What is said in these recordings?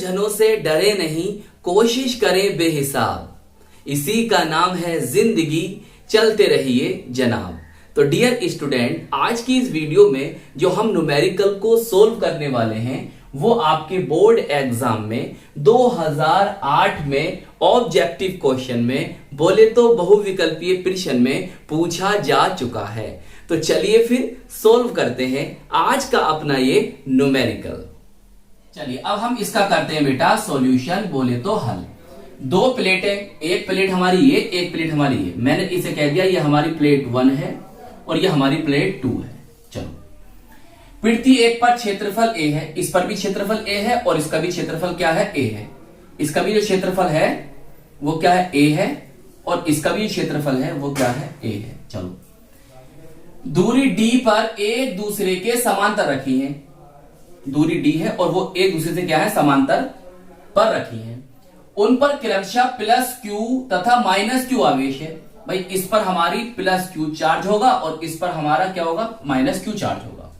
उलझनों से डरे नहीं, कोशिश करें बेहिसाब, इसी का नाम है जिंदगी, चलते रहिए जनाब। तो डियर स्टूडेंट, आज की इस वीडियो में जो हम न्यूमेरिकल को सोल्व करने वाले हैं वो आपके बोर्ड एग्जाम में 2008 में ऑब्जेक्टिव क्वेश्चन में बोले तो बहुविकल्पीय प्रश्न में पूछा जा चुका है। तो चलिए फिर सोल्व करते हैं आज का अपना ये न्यूमेरिकल। चलिए अब हम इसका करते हैं बेटा सॉल्यूशन, बोले तो हल। दो प्लेट है, एक प्लेट हमारी ये, एक प्लेट हमारी ये। मैंने इसे कह दिया ये हमारी प्लेट 1 है और ये हमारी प्लेट 2 है। चलो, पृथ्वी एक पर क्षेत्रफल ए है, इस पर भी क्षेत्रफल ए है और इसका भी क्षेत्रफल क्या है, ए है। इसका भी जो क्षेत्रफल है वो क्या है, ए है, और इसका भी क्षेत्रफल है वो क्या है, ए है। चलो, दूरी डी पर एक दूसरे के समांतर रखी है, दूरी डी है और वो एक दूसरे से क्या है, समांतर पर रखी है। उन पर क्रमशः प्लस क्यू तथा माइनस क्यू आवेश है। भाई इस पर हमारी प्लस क्यू चार्ज होगा और इस पर हमारा क्या होगा, माइनस क्यू चार्ज होगा।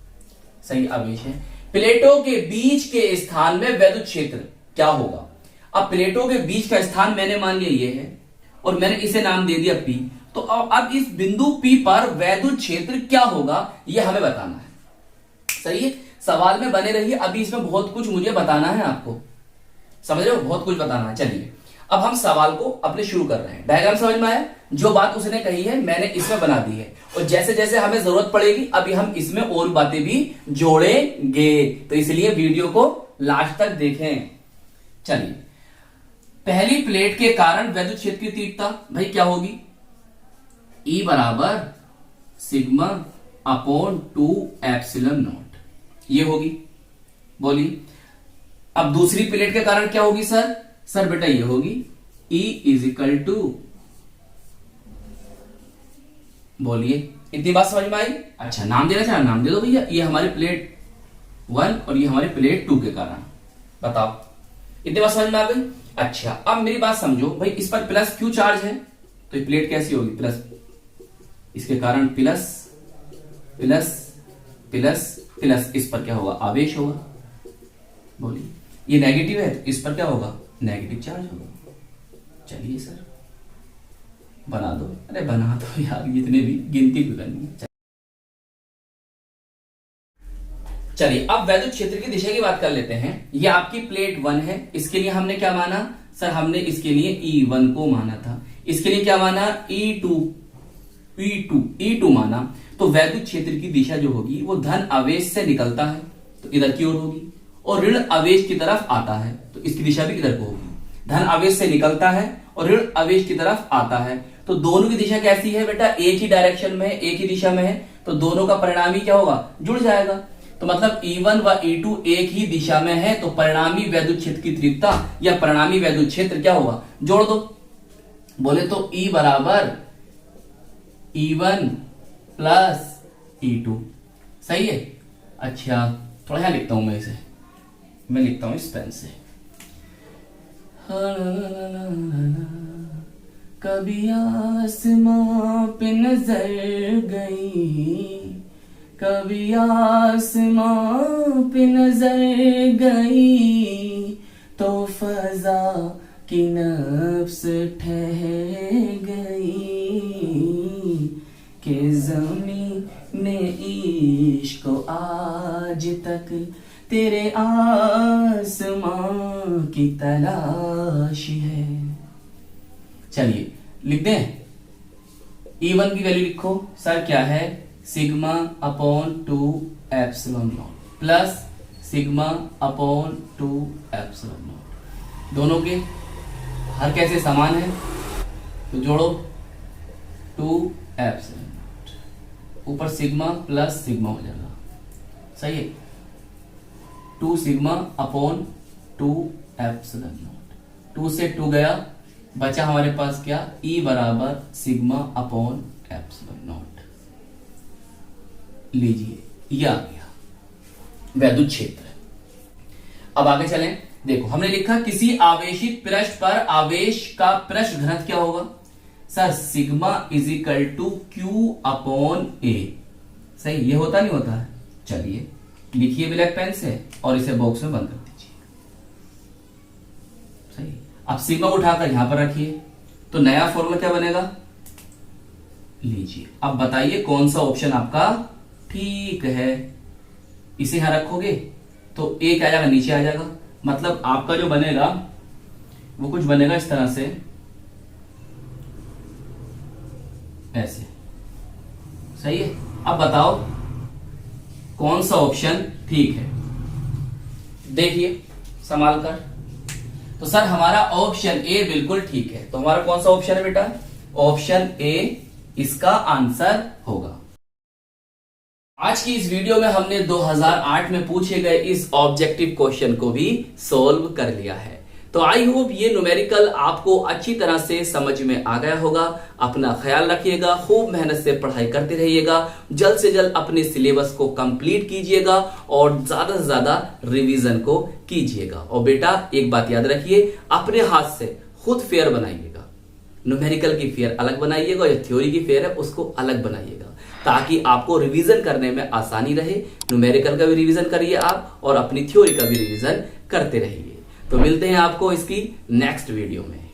सही आवेश है। प्लेटों के बीच के स्थान में वैद्युत क्षेत्र क्या होगा। अब प्लेटों के बीच का स्थान मैंने मान लिया ये है और मैंने इसे नाम दे दिया पी। तो अब इस बिंदु पी पर वैद्युत क्षेत्र क्या होगा ये हमें बताना है। सही है, सवाल में बने रहिए, अभी इसमें बहुत कुछ मुझे बताना है आपको, समझ रहे हो, बहुत कुछ बताना है। चलिए अब हम सवाल को अपने शुरू कर रहे हैं। डायग्राम समझ में आया, जो बात उसने कही है मैंने इसमें बना दी है और जैसे जैसे हमें जरूरत पड़ेगी अभी हम इसमें और बातें भी जोड़ेंगे, तो इसलिए वीडियो को लास्ट तक देखें। चलिए, पहली प्लेट के कारण वैद्युत क्षेत्र की तीव्रता भाई क्या होगी, E बराबर सिग्मा अपॉन 2 एप्सिलॉन नॉट, ये होगी। बोलिए अब दूसरी प्लेट के कारण क्या होगी सर बेटा ये होगी E इज इक्वल टू, बोलिए इतनी बात समझ में आई। अच्छा, नाम देना चाहे नाम दे दो भैया, ये हमारी प्लेट 1 और ये हमारी प्लेट 2 के कारण। बताओ इतनी बात समझ में आ गई। अच्छा, अब मेरी बात समझो भाई, इस पर प्लस क्यू चार्ज है तो ये प्लेट कैसी होगी, प्लस, इसके कारण प्लस प्लस प्लस प्लस, इस पर क्या होगा, आवेश होगा। बोलिए ये नेगेटिव है तो इस पर क्या होगा, नेगेटिव चार्ज होगा। चलिए सर बना दो, अरे बना दो यार, इतने भी गिनती भी करनी है। चलिए अब वैद्युत क्षेत्र की दिशा की बात कर लेते हैं। ये आपकी प्लेट 1 है, इसके लिए हमने क्या माना सर, हमने इसके लिए E1 को माना था, इसके लिए क्या माना, E2 माना। तो वैद्युत क्षेत्र की दिशा जो होगी वो धन आवेश से निकलता है तो इधर की ओर होगी और ऋण आवेश की तरफ आता है तो इसकी दिशा भी इधर को होगी। धन आवेश से निकलता है और ऋण आवेश की तरफ आता है तो दोनों की दिशा कैसी है बेटा, एक ही डायरेक्शन में है, एक ही दिशा में है, तो दोनों का परिणामी क्या होगा, जुड़ जाएगा। तो मतलब E1 व E2 एक ही दिशा में है तो परिणामी वैद्युत क्षेत्र की तीव्रता या परिणामी वैद्युत क्षेत्र क्या होगा, जोड़ दो। बोले तो E बराबर E1 प्लस E2, सही है। अच्छा, थोड़ा यहां लिखता हूं मैं इसे, मैं लिखता हूं इस पेन से। कभी आसमां पे नजर गई, कभी आसमां पे नजर गई, तो फजा की नफ्स ठहर गई, कि ज़मीन ने इश्क को आज तक तेरे आसमां की तलाश है। चलिए लिख दें, E1 की वैल्यू लिखो सर क्या है, sigma upon 2 epsilon not plus sigma upon 2 epsilon not. दोनों के हर कैसे समान है तो जोड़ो 2 एप्सिलॉन नॉट, ऊपर सिग्मा प्लस सिग्मा हो जाएगा, सही है। 2 सिग्मा अपॉन 2 एप्सिलॉन नॉट, 2 से 2 गया, बचा हमारे पास क्या, E बराबर सिग्मा अपॉन एप्सिलॉन नॉट। लीजिए ये आ गया वैद्युत क्षेत्र। अब आगे चलें, देखो हमने लिखा किसी आवेशित पृष्ठ पर आवेश का पृष्ठ घनत्व क्या होगा sir, sigma is equal to Q upon A. सही, ये होता नहीं होता है। चलिए लिखिए ब्लैक पेन से और इसे बॉक्स में बंद कर दीजिए। सही। अब सिग्मा उठाकर यहां पर रखिए, तो नया फॉर्मूला क्या बनेगा, लीजिए। अब बताइए कौन सा ऑप्शन आपका ठीक है। इसे यहां रखोगे तो ए क्या आ जाएगा, नीचे आ जाएगा। मतलब आपका जो बनेगा वो कुछ बनेगा इस तरह से, ऐसे। सही है। अब बताओ कौन सा ऑप्शन ठीक है, देखिए संभाल कर। तो सर हमारा ऑप्शन ए बिल्कुल ठीक है। तो हमारा कौन सा ऑप्शन है बेटा, ऑप्शन ए इसका आंसर होगा। आज की इस वीडियो में हमने 2008 में पूछे गए इस ऑब्जेक्टिव क्वेश्चन को भी सोल्व कर लिया है। तो आई होप ये न्यूमेरिकल आपको अच्छी तरह से समझ में आ गया होगा। अपना ख्याल रखिएगा, खूब मेहनत से पढ़ाई करते रहिएगा, जल्द से जल्द अपने सिलेबस को कंप्लीट कीजिएगा और ज्यादा से ज्यादा रिवीजन को कीजिएगा। और बेटा एक बात याद रखिए, अपने हाथ से खुद फेयर बनाइएगा। न्यूमेरिकल की फेयर अलग बनाइएगा, जो थ्योरी की फेयर है उसको अलग बनाइएगा, ताकि आपको रिवीजन करने में आसानी रहे। न्यूमेरिकल का भी रिवीजन करिए आप और अपनी थ्योरी का भी रिवीजन करते रहिए। तो मिलते हैं आपको इसकी नेक्स्ट वीडियो में।